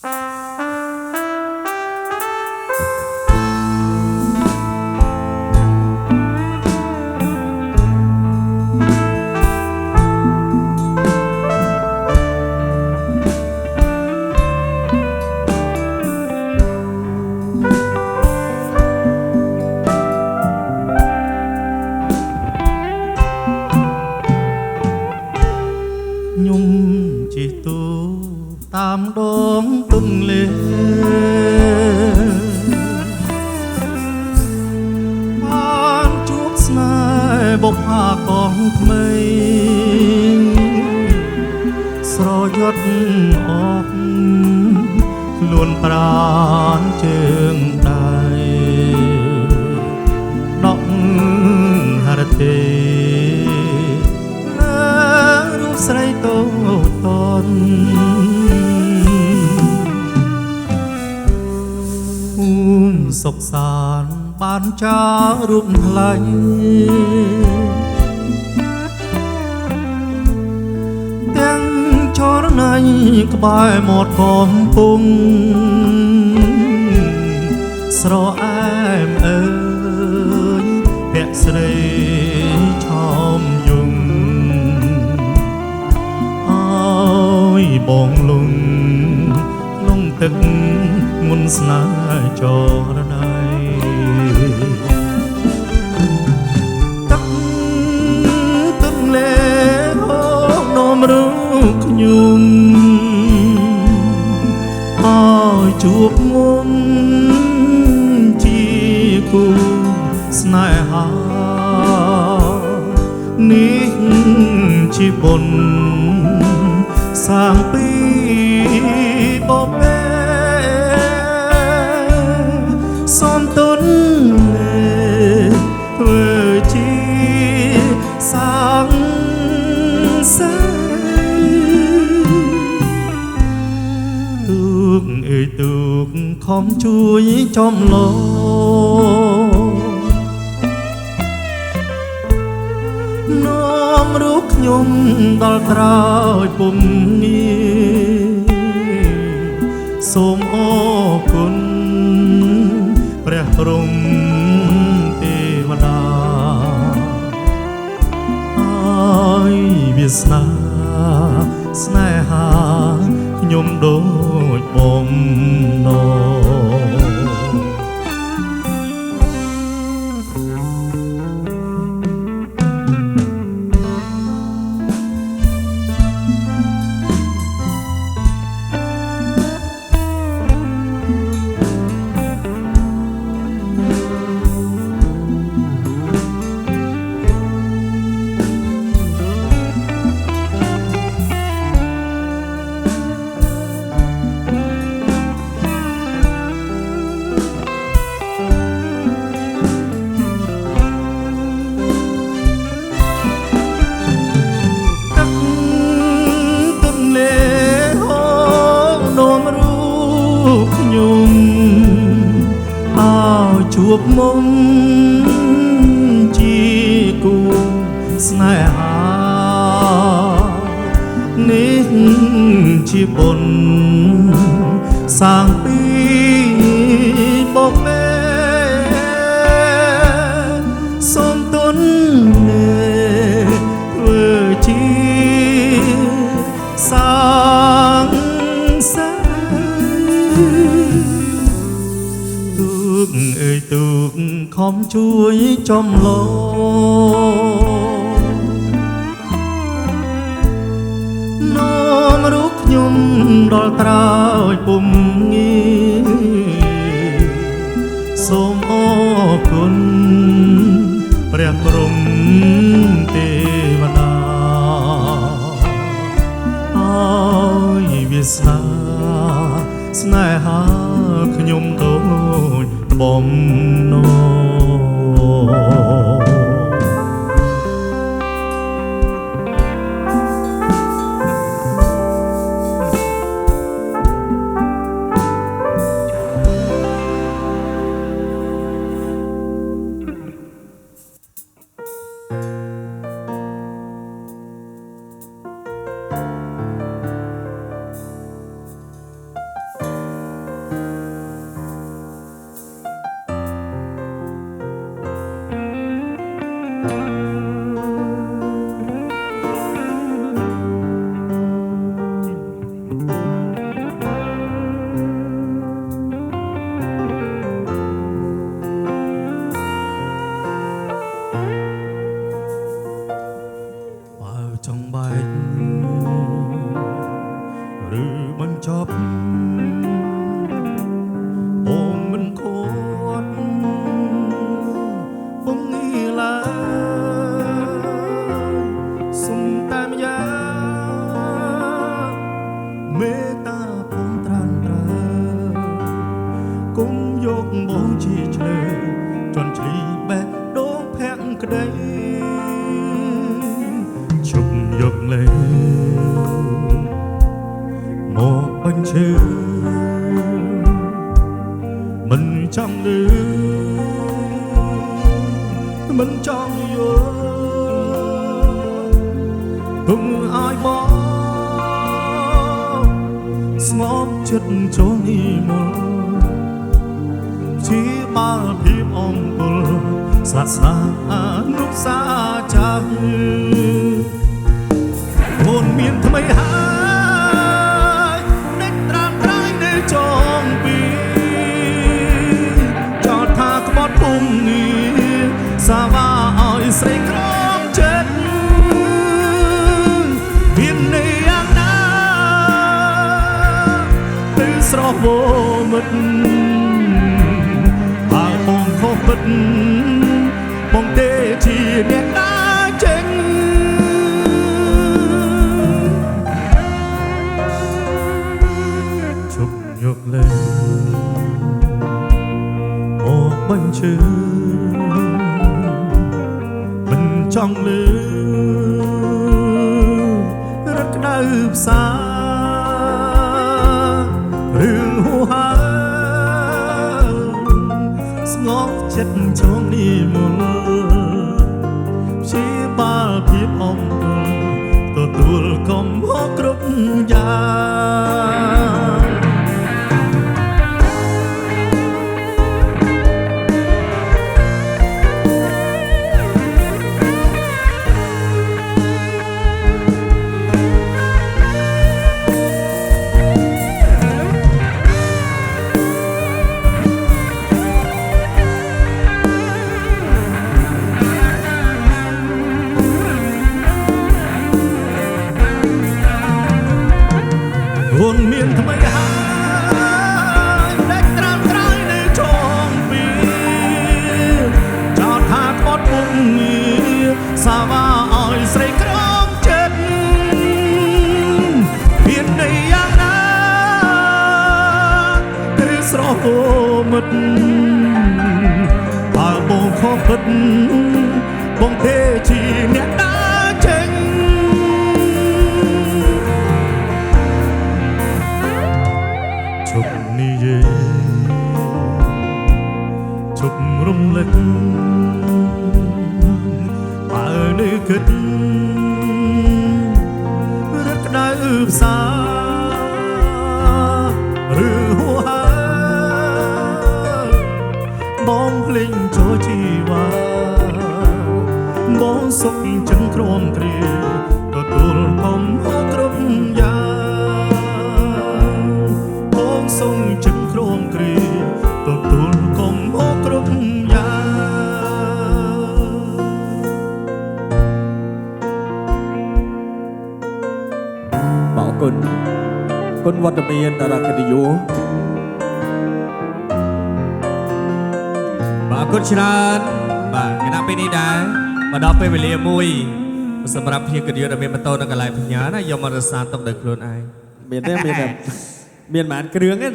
ខ្ញុំជិះទូតាមដងទន្លេបានជួបស្នេហ៍បុព្វាកងថ្មីស្រយត់អស់ខ្លួនប្រាណជើងដៃដកហរទេស្រីតូចតន់សុខសាន្តបានចារូបថ្លៃទាំងចរណៃក្បែរមាត់កំពុងស្រអែមអើយភក្ត្រស្រីឆោមយំបងលងក្នុងទឹកមុនស្នេហ៍ចរណៃទឹកទន្លេហូរនាំរូបខ្ញុំឲ្យជួបមុំជាគូស្នេហានេះជាបុណ្យសាងពីបបេសូមទុនធ្វើជាសាងសេទូកអើយទូកខំជួយចំឡោនាំរូបខ្ញុំដល់ក្រោយពុំងាសូមអរគុណព្រះព្រំទេវតាឲ្យវាសនាស្នេហាខ្ញុំដូចបំណងជួបមុំជាគូស្នេហានេះជាបុណ្យសាងពីបបេសូមទុនធ្វើជាសាងសេអើយទូកខំជួយចំឡោនាំរូបខ្ញុំដល់ក្រោយពុំងាសូមអរគុណព្រះព្រំទេវតាឲ្យវាសនាស្នេហាខ្ញុំដូចបំណង បញ្ចប់បងមិនខត់បងនេះឡើយសុំតែម្យ៉ាងមេត្តាបងត្រានត្រើគុំយកបងជាឆ្លើជន់ឆ្លីបេះដូងភាក់ក្តីជប់យកលេមកបញ្ឈឺមិនចង់លឺមិនចង់យល់ទុំឲ្យបងស្ងប់ចិត្តចូលនេះមកជាបាល់ភាពអំពុលស្លាក់ស្លាអនុសាចាស់អូនមានថ្មីហើយដេកត្រាំត្រៃនៅចងពីចោតថាក្បត់ភូមិនេះសាវ៉ាឲ្យស្រីក្រំចិត្តមានន័យយ៉ាងណាទៅស្រស់វមិត្តពិតបងទេជាអ្នកដើរចេញជប់យកលេមកបញ្ឈឺមិនចង់លឺរត់ក្តៅផ្សារឿងហួហើស្ងប់ចិត្តជងនេះមុនព្យាបាលភាពអំពុលទទួលកំហុសគ្រប់យ៉ាងអូនមានថ្មីហើយដេកត្រាំត្រៃនៅចងពីចោតថាក្បត់ពុំងារសាវ៉ាឲ្យស្រីក្រំចិត្តមានន័យយ៉ាងណាគឺស្រស់អូមិត្តបើបងខុសពិតបងទេជាអ្នកដើរចេញជប់នេះយេជប់រំលឹកបើនៅគិតរត់ក្តៅផ្សាឬហួហើបងភ្លេងចូលជីវ៉ាបងសុខចឹងក្រំគ្រាទទួលកំហុសគ្រប់យ៉ាងសូមចឹងក្រមគ្រាទទួលកំហុសគ្រប់យ៉ាងបងគុណវត្តមានតារាកិត្តិយសបាទគុណច្រើនបាទគណៈពេលនេះដែរមកដល់ពេលវេលាមួយសម្រាប់ភ្ញៀវកិត្តិយសដែលមានបន្តនៅកន្លែងបញ្ញាណាយកមករក្សាទុកដោយខ្លួនឯងមានទេមានតែមានប៉ុន្មានគ្រឿងទេ